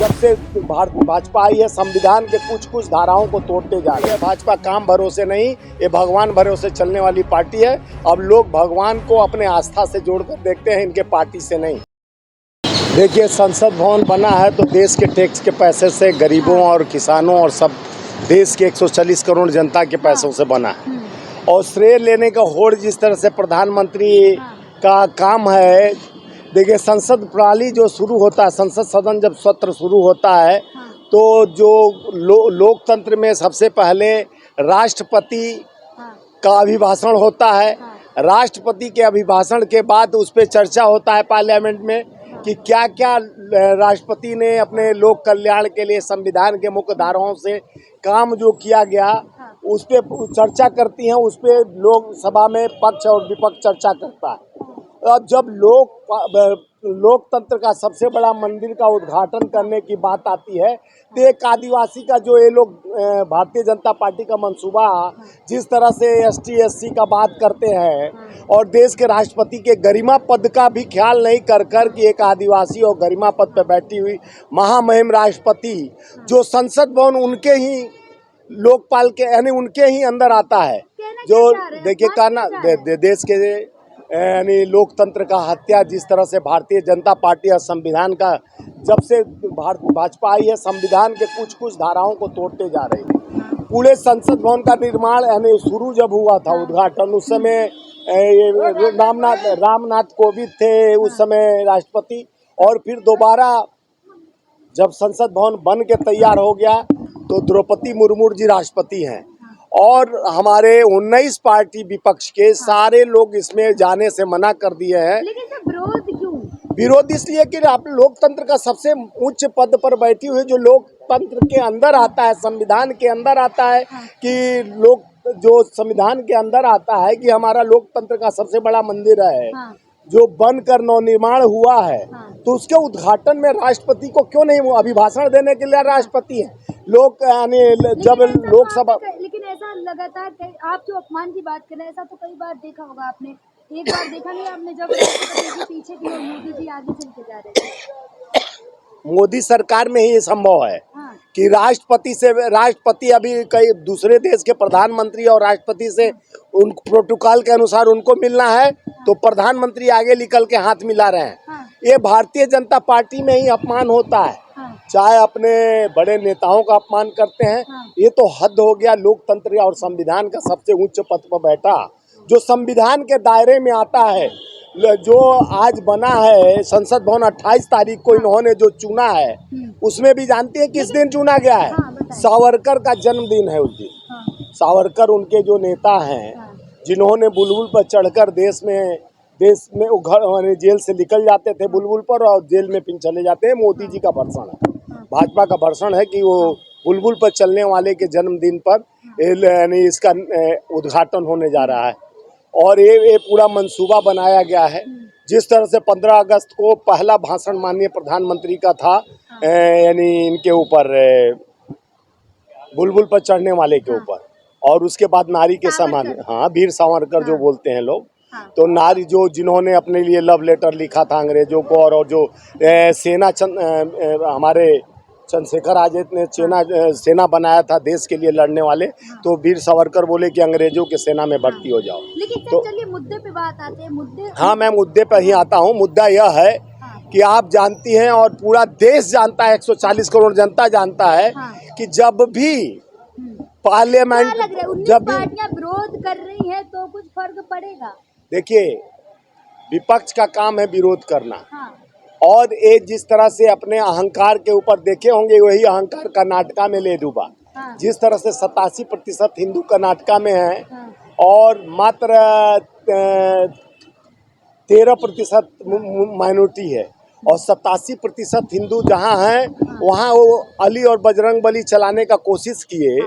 जब से भाजपा आई है संविधान के कुछ धाराओं को तोड़ते जा रहे हैं। भाजपा काम भरोसे नहीं, ये भगवान भरोसे चलने वाली पार्टी है। अब लोग भगवान को अपने आस्था से जोड़कर देखते हैं, इनके पार्टी से नहीं। देखिए, संसद भवन बना है तो देश के टैक्स के पैसे से, गरीबों और किसानों और सब देश के 140 करोड़ जनता के पैसों से बना है। और श्रेय लेने का होड़ जिस तरह से प्रधानमंत्री का काम है। देखिए, संसद प्रणाली जो शुरू होता है, संसद सदन जब सत्र शुरू होता है तो जो लोकतंत्र में सबसे पहले राष्ट्रपति का अभिभाषण होता है। राष्ट्रपति के अभिभाषण के बाद उस पर चर्चा होता है पार्लियामेंट में कि क्या क्या राष्ट्रपति ने अपने लोक कल्याण के लिए संविधान के मुख्य धाराओं से काम जो किया गया उस पर चर्चा करती हैं। उस पर लोकसभा में पक्ष और विपक्ष चर्चा करता है। अब जब लोकतंत्र का सबसे बड़ा मंदिर का उद्घाटन करने की बात आती है तो एक आदिवासी का जो ये लोग भारतीय जनता पार्टी का मंसूबा जिस तरह से ST SC का बात करते हैं और देश के राष्ट्रपति के गरिमा पद का भी ख्याल नहीं कर कि एक आदिवासी और गरिमा पद पर बैठी हुई महामहिम राष्ट्रपति जो संसद भवन उनके ही लोकपाल के यानी उनके ही अंदर आता है। जो देखिए कहना देश के यानी लोकतंत्र का हत्या जिस तरह से भारतीय जनता पार्टी और संविधान का जब से भाजपा आई है संविधान के कुछ धाराओं को तोड़ते जा रही है। पूरे संसद भवन का निर्माण यानी शुरू जब हुआ था उद्घाटन, उस समय रामनाथ कोविंद थे उस समय राष्ट्रपति। और फिर दोबारा जब संसद भवन बन के तैयार हो गया तो द्रौपदी मुर्मू जी राष्ट्रपति हैं और हमारे 19 पार्टी विपक्ष के सारे लोग इसमें जाने से मना कर दिए हैं। लेकिन सर विरोध क्यों? विरोध इसलिए कि आप लोकतंत्र का सबसे उच्च पद पर बैठी हुई जो लोकतंत्र के अंदर आता है, संविधान के अंदर आता है कि लोग जो संविधान के अंदर आता है कि हमारा लोकतंत्र का सबसे बड़ा मंदिर है जो बनकर नवनिर्माण हुआ है तो उसके उद्घाटन में राष्ट्रपति को क्यों नहीं अभिभाषण देने के लिए राष्ट्रपति है लोग यानी जब लोकसभा। लेकिन ऐसा लगातार आप जो अपमान की बात कर रहे हैं ऐसा तो कई बार देखा होगा आपने, एक बार देखा नहीं आपने जब राष्ट्रपति जी पीछे की और मोदी जी आगे चल के जा रहे थे। मोदी सरकार में ही ये संभव है कि राष्ट्रपति अभी कई दूसरे देश के प्रधानमंत्री और राष्ट्रपति से उन प्रोटोकॉल के अनुसार उनको मिलना है तो प्रधानमंत्री आगे निकल के हाथ मिला रहे हैं। ये भारतीय जनता पार्टी में ही अपमान होता है। चाहे अपने बड़े नेताओं का अपमान करते हैं, ये तो हद हो गया। लोकतंत्र और संविधान का सबसे उच्च पद पर बैठा जो संविधान के दायरे में आता है, जो आज बना है संसद भवन 28 तारीख को इन्होंने जो चुना है उसमें भी जानते हैं किस दिन चुना गया है। सावरकर का जन्मदिन है उस दिन। सावरकर उनके जो नेता हैं जिन्होंने बुलबुल पर चढ़कर देश में घर जेल से निकल जाते थे बुलबुल पर और जेल में फिर चले जाते हैं। मोदी जी का भाषण है, भाजपा का भाषण है कि वो बुलबुल पर चलने वाले के जन्मदिन पर यानी इसका उद्घाटन होने जा रहा है। और ये पूरा मंसूबा बनाया गया है। जिस तरह से 15 अगस्त को पहला भाषण माननीय प्रधानमंत्री का था यानी इनके ऊपर बुलबुल पर चढ़ने वाले के ऊपर, और उसके बाद नारी के समान वीर सावरकर जो बोलते हैं लोग, तो नारी जो जिन्होंने अपने लिए लव लेटर लिखा था अंग्रेजों को और जो हमारे चंद्रशेखर आजाद ने सेना बनाया था देश के लिए लड़ने वाले, तो वीर सावरकर बोले कि अंग्रेजों के सेना में भर्ती हो जाओ। लेकिन तो चलिए मुद्दे पे बात आते हैं। हाँ, मैं मुद्दे पर ही आता हूँ। मुद्दा यह है कि आप जानती हैं और पूरा देश जानता है, 140 करोड़ जनता जानता है कि जब भी पार्लियामेंट जब पार्टियां विरोध कर रही हैं तो कुछ फर्क पड़ेगा। देखिए, विपक्ष का काम है विरोध करना और ये जिस तरह से अपने अहंकार के ऊपर देखे होंगे वही अहंकार कर्नाटका में ले डूबा। जिस तरह से 87% हिंदू कर्नाटका में है और मात्र 13% माइनॉरिटी है और 87% हिंदू जहाँ हैं वहाँ वो अली और बजरंग बली चलाने का कोशिश किए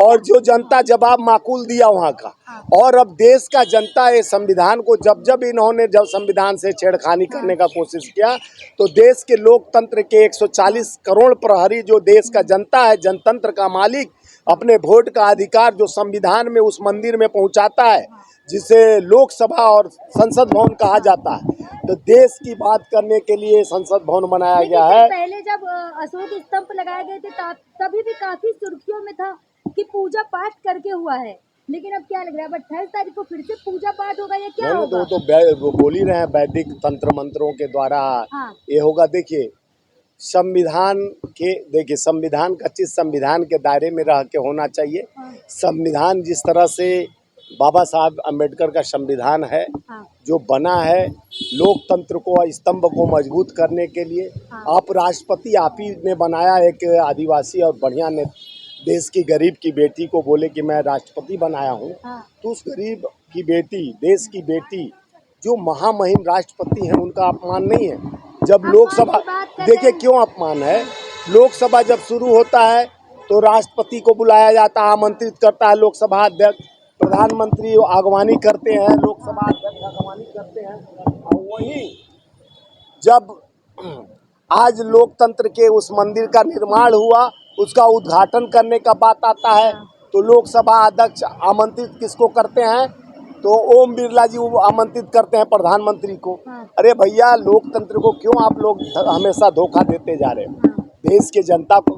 और जो जनता जवाब माकूल दिया वहाँ का। और अब देश का जनता ये संविधान को जब इन्होंने संविधान से छेड़खानी करने का कोशिश किया तो देश के लोकतंत्र के 140 करोड़ प्रहरी जो देश का जनता है, जनतंत्र का मालिक, अपने वोट का अधिकार जो संविधान में उस मंदिर में पहुँचाता है जिसे लोकसभा और संसद भवन कहा जाता है, तो देश की बात करने के लिए संसद भवन बनाया लेकिन गया सर, है। पहले जब अशोक स्तंभ लगाए गए थे तभी भी काफी सुर्खियों में था कि पूजा पाठ करके हुआ है, लेकिन अब क्या लग रहा है, अब 28 तारीख को फिर से पूजा पाठ होगा या क्या नहीं होगा? वो बोल ही रहे हैं, वैदिक तंत्र मंत्रों के द्वारा हाँ। ये होगा। देखिए संविधान का चीज संविधान के दायरे में रह के होना चाहिए। हाँ। संविधान जिस तरह से बाबा साहब अम्बेडकर का संविधान है, हाँ। जो बना है लोकतंत्र को, स्तंभ को मजबूत करने के लिए। हाँ। आप राष्ट्रपति आप ही ने बनाया, एक आदिवासी और बढ़िया ने देश की गरीब की बेटी को बोले कि मैं राष्ट्रपति बनाया हूँ। हाँ। तो उस गरीब की बेटी, देश की बेटी जो महामहिम राष्ट्रपति हैं, उनका अपमान नहीं है। जब लोकसभा, देखिए क्यों अपमान है, लोकसभा जब शुरू होता है तो राष्ट्रपति को बुलाया जाता है, आमंत्रित करता है लोकसभा अध्यक्ष, प्रधानमंत्री आगवानी करते हैं, लोकसभा अध्यक्ष आगवानी करते हैं। और वहीं जब आज लोकतंत्र के उस मंदिर का निर्माण हुआ, उसका उद्घाटन करने का बात आता है, तो लोकसभा अध्यक्ष आमंत्रित किसको करते हैं, तो ओम बिरला जी आमंत्रित करते हैं प्रधानमंत्री को। अरे भैया, लोकतंत्र को क्यों आप लोग हमेशा धोखा देते जा रहे हो? देश के जनता को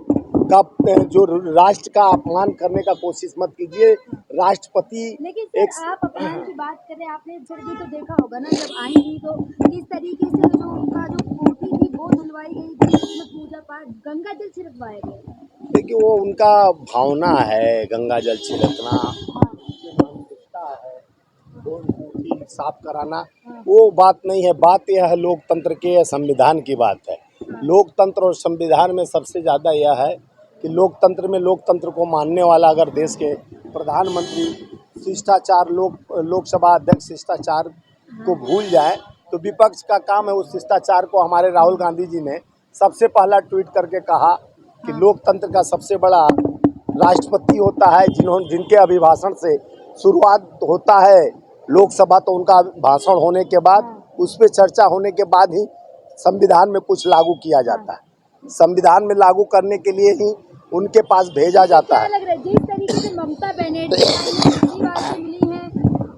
का जो राष्ट्र का अपमान करने का कोशिश मत कीजिए। राष्ट्रपति लेकिन सर, आप अपमान की बात कर रहे हैं, आपने फिर भी तो देखा होगा ना, जब आई थी तो किस तरीके से जो उनका जो कोठी थी वो धुलवाई गई थी, उसमें पूजा पाठ, गंगा जल छिड़कवाए गए। देखिए वो उनका भावना है, गंगा जल छिड़कना है, साफ कराना, वो बात नहीं है। बात यह है लोकतंत्र के संविधान की बात है। लोकतंत्र और संविधान में सबसे ज़्यादा यह है कि लोकतंत्र को मानने वाला अगर देश के प्रधानमंत्री शिष्टाचार, लोकसभा अध्यक्ष शिष्टाचार को भूल जाए, तो विपक्ष का काम है उस शिष्टाचार को। हमारे राहुल गांधी जी ने सबसे पहला ट्वीट करके कहा कि लोकतंत्र का सबसे बड़ा राष्ट्रपति होता है, जिनके अभिभाषण से शुरुआत होता है लोकसभा, तो उनका भाषण होने के बाद, उस पर चर्चा होने के बाद ही संविधान में कुछ लागू किया जाता है। संविधान में लागू करने के लिए ही उनके पास भेजा जाता है। क्या लग रहा है, जिस तरीके से ममता बनर्जी केजरीवाल से मिली है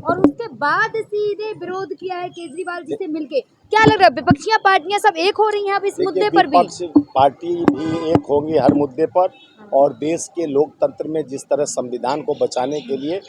और उसके बाद सीधे विरोध किया है केजरीवाल जी से मिलके, क्या लग रहा है विपक्षी पार्टियां सब एक हो रही हैं अब इस मुद्दे पर भी? विपक्ष पार्टी भी एक होंगी हर मुद्दे पर, और देश के लोकतंत्र में जिस तरह संविधान को बचाने के लिए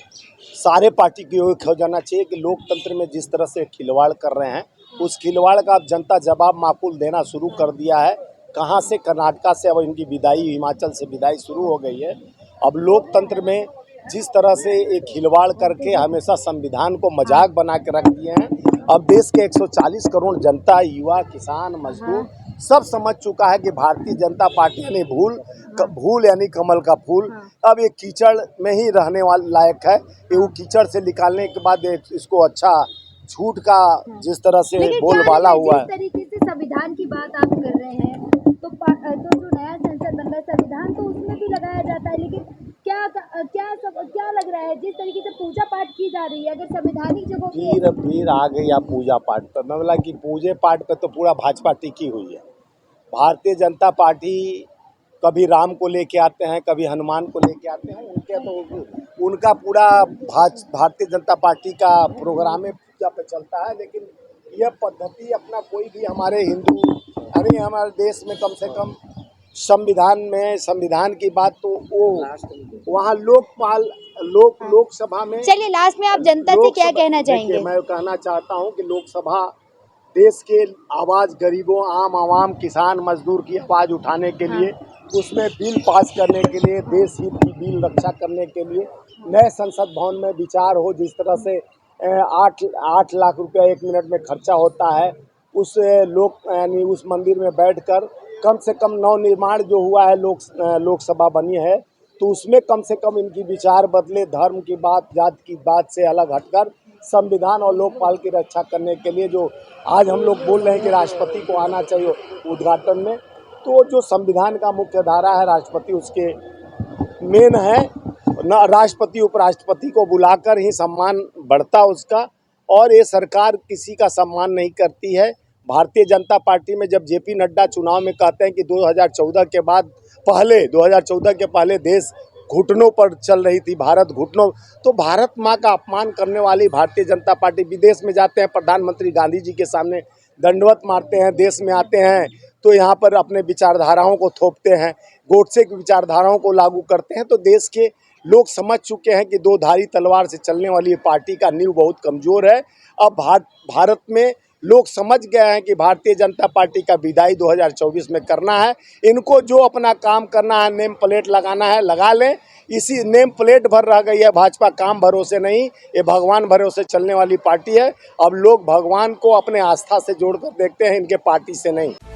सारे पार्टी को एक हो जाना चाहिए कि लोकतंत्र में जिस तरह से खिलवाड़ कर रहे हैं, उस खिलवाड़ का अब जनता जवाब माकूल देना शुरू कर दिया है। कहाँ से, कर्नाटका से अब इनकी विदाई, हिमाचल से विदाई शुरू हो गई है। अब लोकतंत्र में जिस तरह से एक खिलवाड़ करके हमेशा संविधान को मजाक बना के रख दिए हैं, अब देश के 140 करोड़ जनता, युवा, किसान, मजदूर सब समझ चुका है कि भारतीय जनता पार्टी ने भूल यानी कमल का फूल अब ये कीचड़ में ही रहने वाला लायक है। कि वो कीचड़ से निकालने के बाद इसको अच्छा झूठ का जिस तरह से बोलबाला हुआ है। जिस तरीके से संविधान की बात आप कर रहे हैं, तो जो नया संसद बन रहा है, संविधान तो उसमें भी लगाया जाता है, लेकिन क्या लग रहा है जिस तरीके से पूजा पाठ की जा रही है, अगर संवैधानिक जगह फिर आ गई आप पूजा पाठ पर। मैं बोला कि पूजे पाठ पे तो पूरा भाजपा टिकी हुई है। भारतीय जनता पार्टी कभी राम को लेके आते हैं, कभी हनुमान को लेके आते हैं, उनका पूरा भारतीय जनता पार्टी का प्रोग्राम पूजा पे चलता है। लेकिन यह पद्धति अपना कोई भी हमारे हिंदू, यानी हमारे देश में कम से कम संविधान की बात तो वो वहाँ लोकसभा में। चलिए, लास्ट में आप जनता से क्या कहना चाहेंगे? मैं कहना चाहता हूँ कि लोकसभा देश के आवाज़, गरीबों, आम आवाम, किसान, मजदूर की आवाज़ उठाने के लिए, उसमें बिल पास करने के लिए, देश हित की बिल रक्षा करने के लिए नए संसद भवन में विचार हो। जिस तरह से 8 लाख रुपया 1 मिनट में खर्चा होता है, उस यानी उस मंदिर में बैठकर कम से कम नवनिर्माण जो हुआ है, लोकसभा बनी है, तो उसमें कम से कम इनकी विचार बदले, धर्म की बात, जात की बात से अलग हटकर संविधान और लोकपाल की रक्षा करने के लिए जो आज हम लोग बोल रहे हैं कि राष्ट्रपति को आना चाहिए उद्घाटन में, तो जो संविधान का मुख्य धारा है, राष्ट्रपति उसके मेन है न। राष्ट्रपति उपराष्ट्रपति को बुलाकर ही सम्मान बढ़ता उसका, और ये सरकार किसी का सम्मान नहीं करती है। भारतीय जनता पार्टी में जब जेपी नड्डा चुनाव में कहते हैं कि 2014 के पहले देश घुटनों पर चल रही थी, भारत घुटनों। तो भारत माँ का अपमान करने वाली भारतीय जनता पार्टी, विदेश में जाते हैं प्रधानमंत्री गांधी जी के सामने दंडवत मारते हैं, देश में आते हैं तो यहाँ पर अपने विचारधाराओं को थोपते हैं, गोडसे की विचारधाराओं को लागू करते हैं। तो देश के लोग समझ चुके हैं कि दो धारी तलवार से चलने वाली ये पार्टी का नींव बहुत कमज़ोर है। अब भारत में लोग समझ गए हैं कि भारतीय जनता पार्टी का विदाई 2024 में करना है। इनको जो अपना काम करना है, नेम प्लेट लगाना है, लगा लें। इसी नेम प्लेट भर रह गई है भाजपा, काम भरोसे नहीं, ये भगवान भरोसे चलने वाली पार्टी है। अब लोग भगवान को अपने आस्था से जोड़कर देखते हैं, इनके पार्टी से नहीं।